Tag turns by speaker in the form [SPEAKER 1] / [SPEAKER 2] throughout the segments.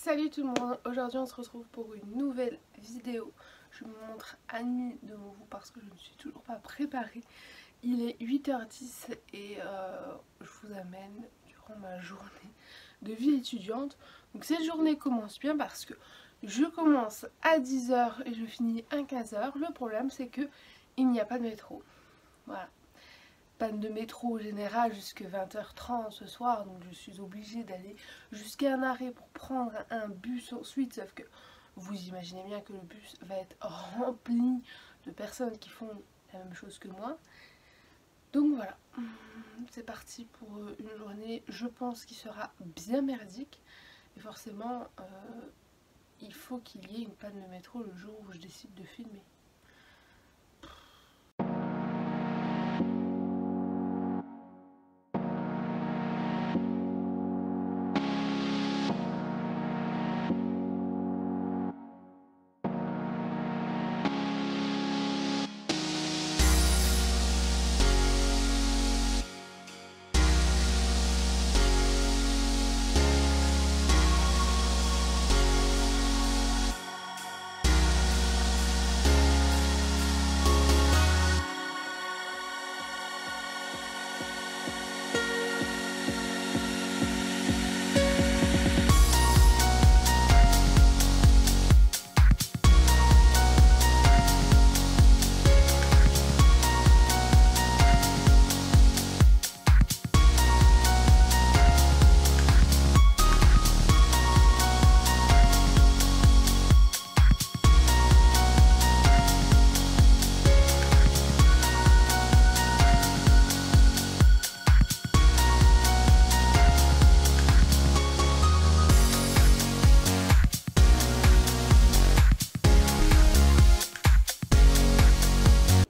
[SPEAKER 1] Salut tout le monde, aujourd'hui on se retrouve pour une nouvelle vidéo. Je me montre à nu devant vous parce que je ne suis toujours pas préparée. Il est 8h10 et je vous amène durant ma journée de vie étudiante. Donc cette journée commence bien parce que je commence à 10h et je finis à 15h. Le problème c'est que il n'y a pas de métro. Voilà. Panne de métro générale jusqu'à 20h30 ce soir, donc je suis obligée d'aller jusqu'à un arrêt pour prendre un bus ensuite, sauf que vous imaginez bien que le bus va être rempli de personnes qui font la même chose que moi. Donc voilà, c'est parti pour une journée, je pense, qui sera bien merdique, et forcément il faut qu'il y ait une panne de métro le jour où je décide de filmer.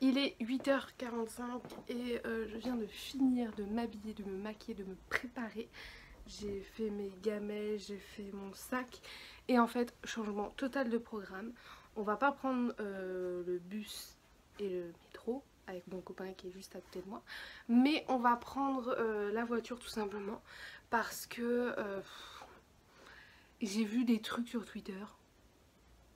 [SPEAKER 1] Il est 8h45 et je viens de finir de m'habiller, de me maquiller, de me préparer. J'ai fait mes gamelles, j'ai fait mon sac et en fait changement total de programme. On va pas prendre le bus et le métro avec mon copain qui est juste à côté de moi, mais on va prendre la voiture tout simplement parce que j'ai vu des trucs sur Twitter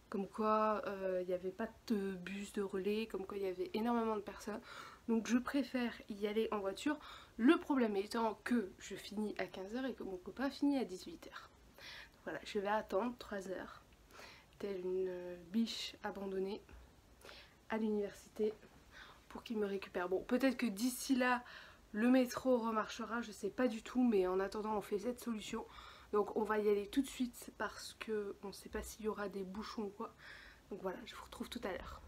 [SPEAKER 1] comme quoi il n'y avait pas de bus de relais, comme quoi il y avait énormément de personnes. Donc je préfère y aller en voiture. Le problème étant que je finis à 15h et que mon copain finit à 18h. Voilà, je vais attendre 3 heures, telle une biche abandonnée à l'université pour qu'il me récupère. Bon, peut-être que d'ici là, le métro remarchera, je sais pas du tout, mais en attendant on fait cette solution. Donc on va y aller tout de suite parce que on ne sait pas s'il y aura des bouchons ou quoi. Donc voilà, je vous retrouve tout à l'heure.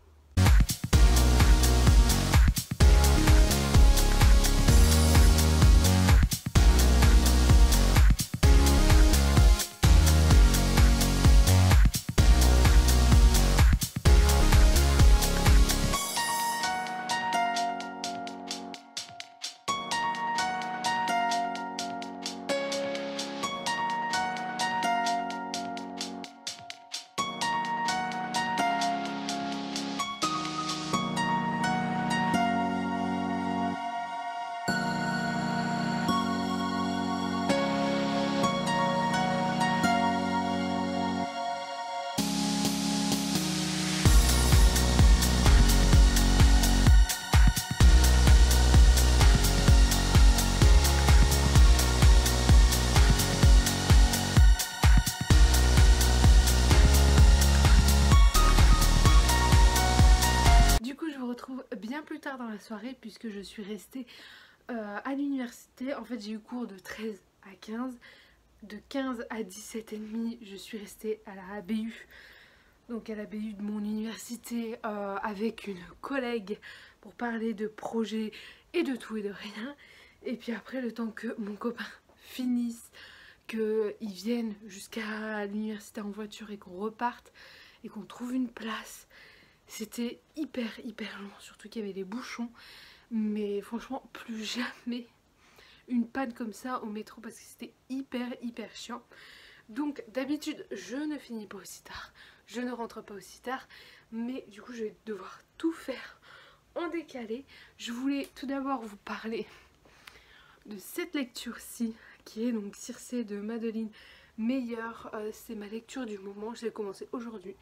[SPEAKER 1] Bien plus tard dans la soirée puisque je suis restée à l'université. En fait j'ai eu cours de 13 à 15, de 15 à 17h30 je suis restée à la ABU, donc à la BU de mon université avec une collègue pour parler de projets et de tout et de rien. Et puis après, le temps que mon copain finisse, qu'il vienne jusqu'à l'université en voiture et qu'on reparte et qu'on trouve une place, c'était hyper long, surtout qu'il y avait des bouchons. Mais franchement, plus jamais une panne comme ça au métro parce que c'était hyper chiant. Donc d'habitude je ne finis pas aussi tard, je ne rentre pas aussi tard, mais du coup je vais devoir tout faire en décalé. Je voulais tout d'abord vous parler de cette lecture-ci qui est donc Circé de Madeleine meilleure. C'est ma lecture du moment, je l'ai commencé aujourd'hui.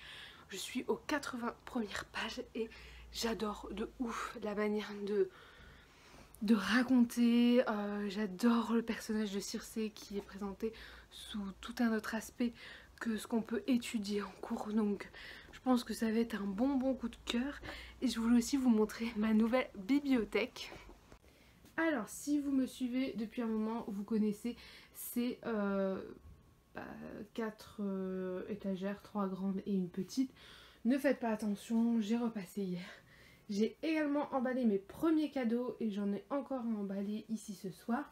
[SPEAKER 1] Je suis aux 80 premières pages et j'adore de ouf la manière de raconter. J'adore le personnage de Circé qui est présenté sous tout un autre aspect que ce qu'on peut étudier en cours. Donc je pense que ça va être un bon coup de cœur. Et je voulais aussi vous montrer ma nouvelle bibliothèque. Alors si vous me suivez depuis un moment, vous connaissez ces 4 étagères, 3 grandes et une petite. Ne faites pas attention, j'ai repassé hier. J'ai également emballé mes premiers cadeaux et j'en ai encore à emballer ici ce soir.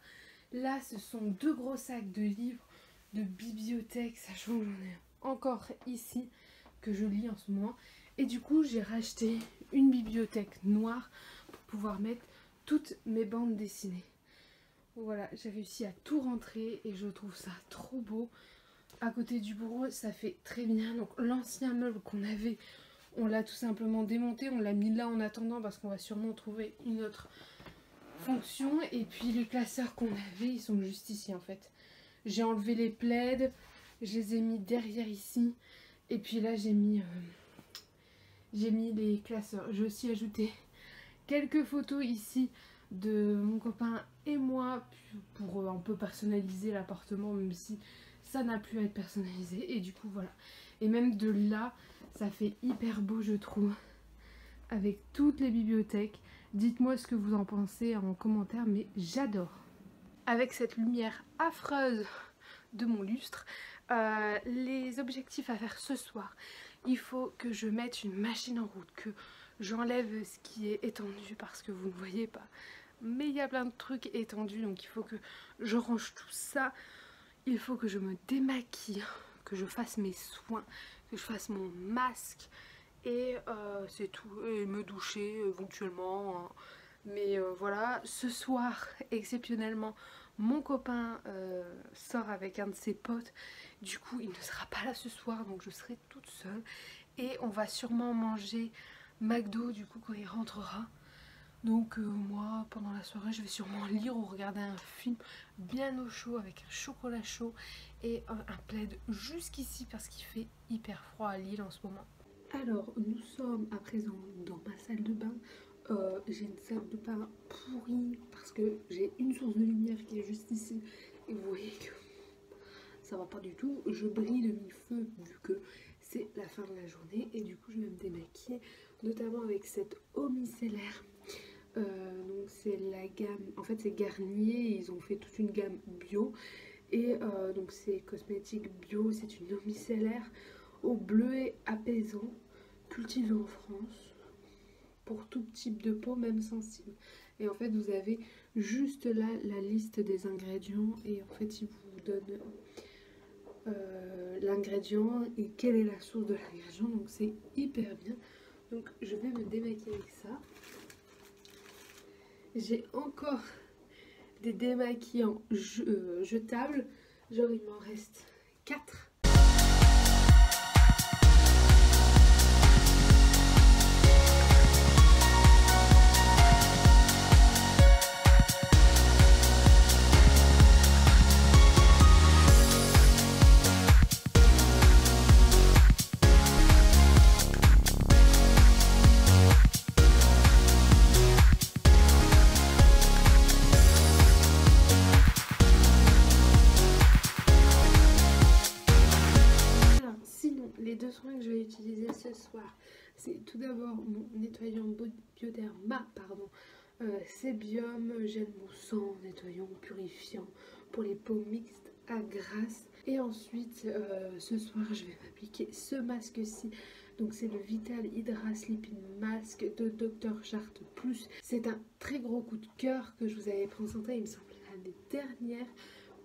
[SPEAKER 1] Là ce sont 2 gros sacs de livres de bibliothèque, sachant que j'en ai encore ici que je lis en ce moment. Et du coup j'ai racheté une bibliothèque noire pour pouvoir mettre toutes mes bandes dessinées. Voilà, j'ai réussi à tout rentrer et je trouve ça trop beau. À côté du bureau, ça fait très bien. Donc l'ancien meuble qu'on avait, on l'a tout simplement démonté. On l'a mis là en attendant parce qu'on va sûrement trouver une autre fonction. Et puis les classeurs qu'on avait, ils sont juste ici en fait. J'ai enlevé les plaids, je les ai mis derrière ici. Et puis là j'ai mis les classeurs. J'ai aussi ajouté quelques photos ici de mon copain et moi pour un peu personnaliser l'appartement, même si ça n'a plus à être personnalisé. Et du coup voilà, et même de là ça fait hyper beau je trouve, avec toutes les bibliothèques. Dites-moi ce que vous en pensez en commentaire, mais j'adore. Avec cette lumière affreuse de mon lustre, les objectifs à faire ce soir, il faut que je mette une machine en route, que j'enlève ce qui est étendu parce que vous ne voyez pas, mais il y a plein de trucs étendus, donc il faut que je range tout ça. Il faut que je me démaquille, que je fasse mes soins, que je fasse mon masque et c'est tout. Et me doucher éventuellement, hein. Mais voilà, ce soir exceptionnellement mon copain sort avec un de ses potes. Du coup il ne sera pas là ce soir, donc je serai toute seule. Et on va sûrement manger McDo du coup quand il rentrera. Donc moi pendant la soirée je vais sûrement lire ou regarder un film bien au chaud avec un chocolat chaud et un plaid jusqu'ici parce qu'il fait hyper froid à Lille en ce moment. Alors nous sommes à présent dans ma salle de bain. J'ai une salle de bain pourrie parce que j'ai une source de lumière qui est juste ici et vous voyez que ça va pas du tout. Je brille de mi-feu vu que c'est la fin de la journée et du coup je vais me démaquiller notamment avec cette eau micellaire. Donc c'est la gamme, en fait c'est Garnier, ils ont fait toute une gamme bio et donc c'est cosmétique bio, c'est une eau micellaire au bleuet apaisant, cultivée en France pour tout type de peau, même sensible. Et en fait vous avez juste là la liste des ingrédients et en fait ils vous donnent l'ingrédient et quelle est la source de l'ingrédient, donc c'est hyper bien. Donc je vais me démaquiller avec ça. J'ai encore des démaquillants jetables, genre il m'en reste 4. Que je vais utiliser ce soir, c'est tout d'abord mon nettoyant Bioderma, pardon, Sébium, gel moussant, nettoyant, purifiant pour les peaux mixtes à grasse. Et ensuite ce soir je vais m'appliquer ce masque-ci, donc c'est le Vital Hydra Sleeping Mask de Dr. Charte Plus. C'est un très gros coup de cœur que je vous avais présenté il me semble l'année dernière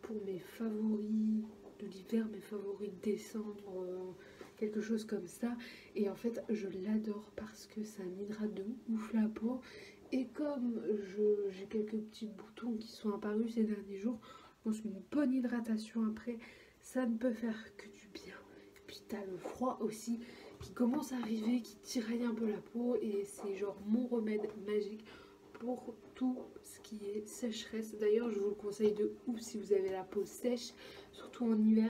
[SPEAKER 1] pour mes favoris de l'hiver, mes favoris de décembre, quelque chose comme ça. Et en fait je l'adore parce que ça m'hydrate de ouf la peau. Et comme j'ai quelques petits boutons qui sont apparus ces derniers jours, je pense qu'une bonne hydratation après, ça ne peut faire que du bien. Et puis t'as le froid aussi qui commence à arriver, qui tiraille un peu la peau. Et c'est genre mon remède magique pour tout ce qui est sécheresse. D'ailleurs je vous le conseille de ouf si vous avez la peau sèche, surtout en hiver.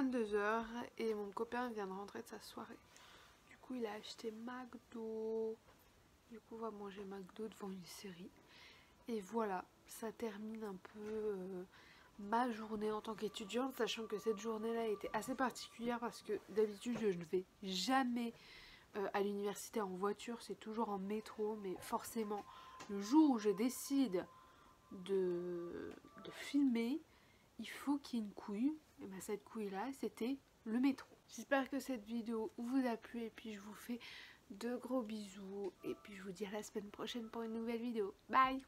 [SPEAKER 1] 22 h et mon copain vient de rentrer de sa soirée. Du coup il a acheté McDo. Du coup on va manger McDo devant une série. Et voilà, ça termine un peu ma journée en tant qu'étudiante, sachant que cette journée-là était assez particulière parce que d'habitude je ne vais jamais à l'université en voiture, c'est toujours en métro, mais forcément le jour où je décide de filmer, il faut qu'il y ait une couille, et bien cette couille-là c'était le métro. J'espère que cette vidéo vous a plu et puis je vous fais de gros bisous et puis je vous dis à la semaine prochaine pour une nouvelle vidéo. Bye!